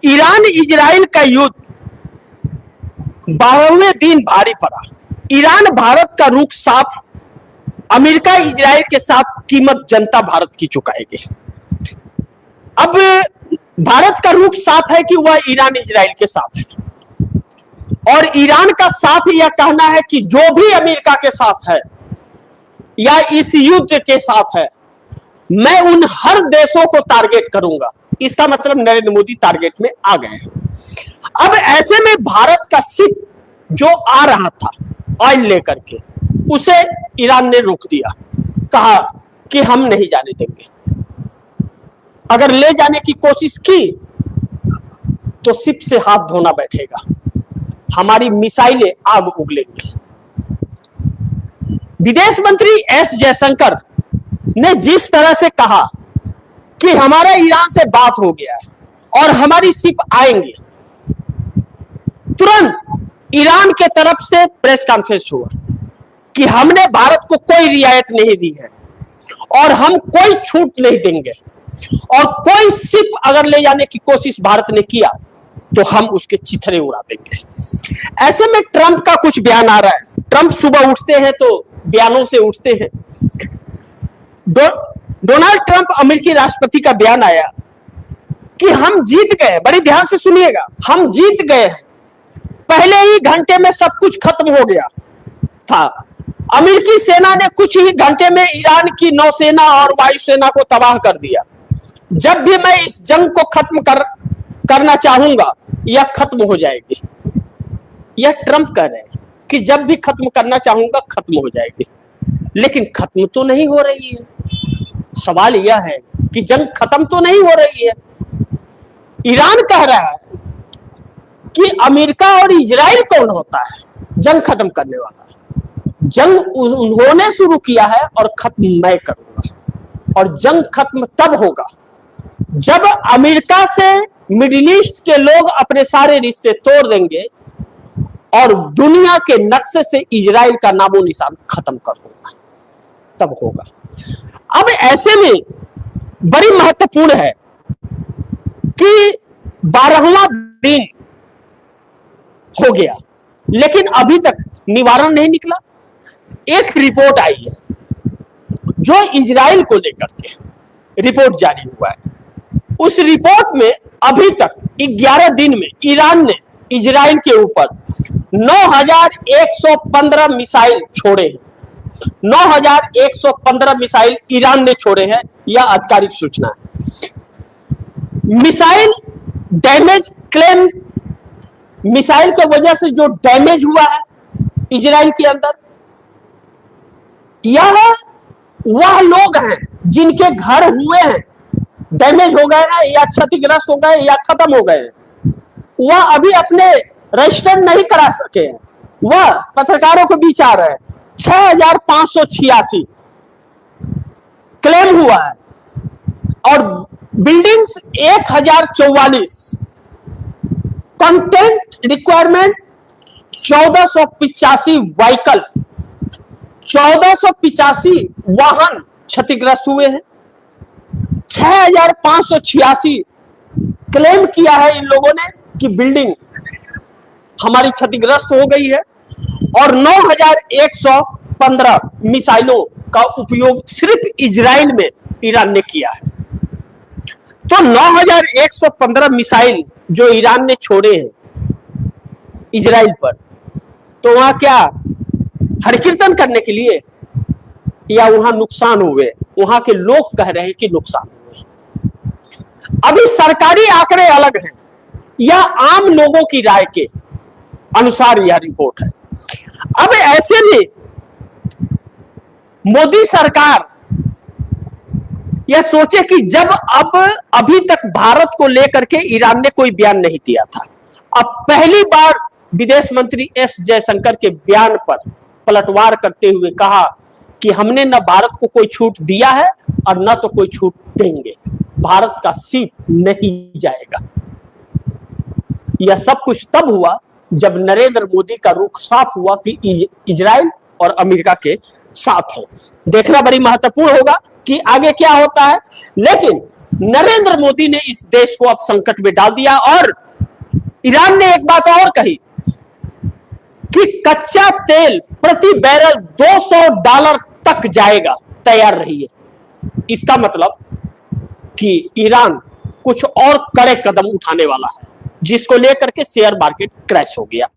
Iran Israel का युद्ध 12वें दिन भारी पड़ा। ईरान भारत का रुख साफ, अमेरिका इजराइल के साथ कीमत जनता भारत की चुकाएगी। अब भारत का रुख साफ है कि वह ईरान इजराइल के साथ है, और ईरान का साफ यह कहना है कि जो भी अमेरिका के साथ है या इस युद्ध के साथ है, मैं उन हर देशों को टारगेट करूंगा। इसका मतलब नरेंद्र मोदी टारगेट में आ गए हैं। अब ऐसे में भारत का शिप जो आ रहा था ऑयल लेकर के, उसे ईरान ने रोक दिया, कहा कि हम नहीं जाने देंगे। अगर ले जाने की कोशिश की तो शिप से हाथ धोना बैठेगा, हमारी मिसाइलें आग उगलेंगी। विदेश मंत्री एस जयशंकर ने जिस तरह से कहा कि हमारा ईरान से बात हो गया है और हमारी शिप आएंगे, तुरंत ईरान के तरफ से प्रेस कॉन्फ्रेंस हुआ कि हमने भारत को कोई रियायत नहीं दी है और हम कोई छूट नहीं देंगे, और कोई शिप अगर ले जाने की कोशिश भारत ने किया तो हम उसके चिथड़े उड़ा देंगे। ऐसे में ट्रंप का कुछ बयान आ रहा है। ट्रंप सुबह उठते हैं तो बयानों से उठते हैं। डोनाल्ड ट्रंप अमेरिकी राष्ट्रपति का बयान आया कि हम जीत गए। बड़ी ध्यान से सुनिएगा, हम जीत गए हैं, पहले ही घंटे में सब कुछ खत्म हो गया था। अमेरिकी सेना ने कुछ ही घंटे में ईरान की नौसेना और वायुसेना को तबाह कर दिया। जब भी मैं इस जंग को खत्म करना चाहूंगा, यह खत्म हो जाएगी। यह ट्रंप कह रहे हैं कि जब भी खत्म करना चाहूंगा खत्म हो जाएगी, लेकिन खत्म तो नहीं हो रही है। सवाल यह है कि जंग खत्म तो नहीं हो रही है। ईरान कह रहा है कि अमेरिका और इजराइल कौन होता है जंग खत्म करने वाला। जंग उन्होंने शुरू किया है और खत्म मैं करूंगा, और जंग खत्म तब होगा जब अमेरिका से मिडिल ईस्ट के लोग अपने सारे रिश्ते तोड़ देंगे और दुनिया के नक्शे से इजराइल का नामो निशान खत्म कर होगा, तब होगा। अब ऐसे में बड़ी महत्वपूर्ण है कि 12वां दिन हो गया, लेकिन अभी तक निवारण नहीं निकला। एक रिपोर्ट आई है जो इजराइल को लेकर के रिपोर्ट जारी हुआ है। उस रिपोर्ट में अभी तक 11 दिन में ईरान ने इजराइल के ऊपर 9115 मिसाइल छोड़े हैं। 9115 मिसाइल ईरान ने छोड़े हैं, यह आधिकारिक सूचना है। मिसाइल डैमेज क्लेम, मिसाइल की वजह से जो डैमेज हुआ है इजराइल के अंदर, यह वह लोग हैं जिनके घर हुए हैं, डैमेज हो गए हैं या क्षतिग्रस्त हो गए या खत्म हो गए हैं, वह अभी अपने रजिस्टर नहीं करा सके हैं। वह पत्रकारों के बीच आ रहे हैं। 6586 क्लेम हुआ है और बिल्डिंग्स 1044, कंटेंट रिक्वायरमेंट 1485 व्हीकल, 1485 वाहन क्षतिग्रस्त हुए हैं। 6586 क्लेम किया है इन लोगों ने कि बिल्डिंग हमारी क्षतिग्रस्त हो गई है, और 9115 मिसाइलों का उपयोग सिर्फ इजराइल में ईरान ने किया है। तो 9115 मिसाइल जो ईरान ने छोड़े हैं इजराइल पर, तो वहां क्या हरकीर्तन करने के लिए या वहां नुकसान हुए? वहां के लोग कह रहे हैं कि नुकसान हुए। अभी सरकारी आंकड़े अलग हैं, यह आम लोगों की राय के अनुसार यह रिपोर्ट है। अब ऐसे में मोदी सरकार यह सोचे कि जब अभी तक भारत को लेकर के ईरान ने कोई बयान नहीं दिया था, अब पहली बार विदेश मंत्री एस जयशंकर के बयान पर पलटवार करते हुए कहा कि हमने न भारत को कोई छूट दिया है और न तो कोई छूट देंगे, भारत का शिप नहीं जाएगा। यह सब कुछ तब हुआ जब नरेंद्र मोदी का रुख साफ हुआ कि इजराइल और अमेरिका के साथ है। देखना बड़ी महत्वपूर्ण होगा कि आगे क्या होता है। लेकिन नरेंद्र मोदी ने इस देश को अब संकट में डाल दिया। और ईरान ने एक बात और कही कि कच्चा तेल प्रति बैरल $200 तक जाएगा, तैयार रहिए। इसका मतलब कि ईरान कुछ और कड़े कदम उठाने वाला है, जिसको लेकर के शेयर मार्केट क्रैश हो गया।